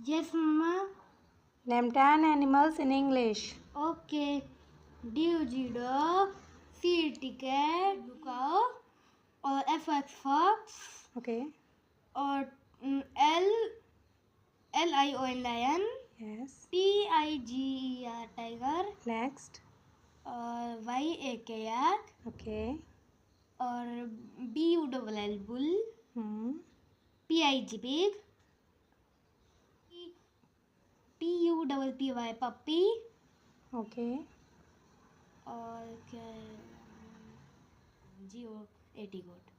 Yes, Mama. Name 10 animals in English. Okay. D dog, C ticket, cow, or F fox, Okay. or Lion lion, Yes. Tiger tiger, Next. or yak, Okay. or Bull bull, Pig pig, Puppy puppy, Okay. और क्या है, GOAT goat.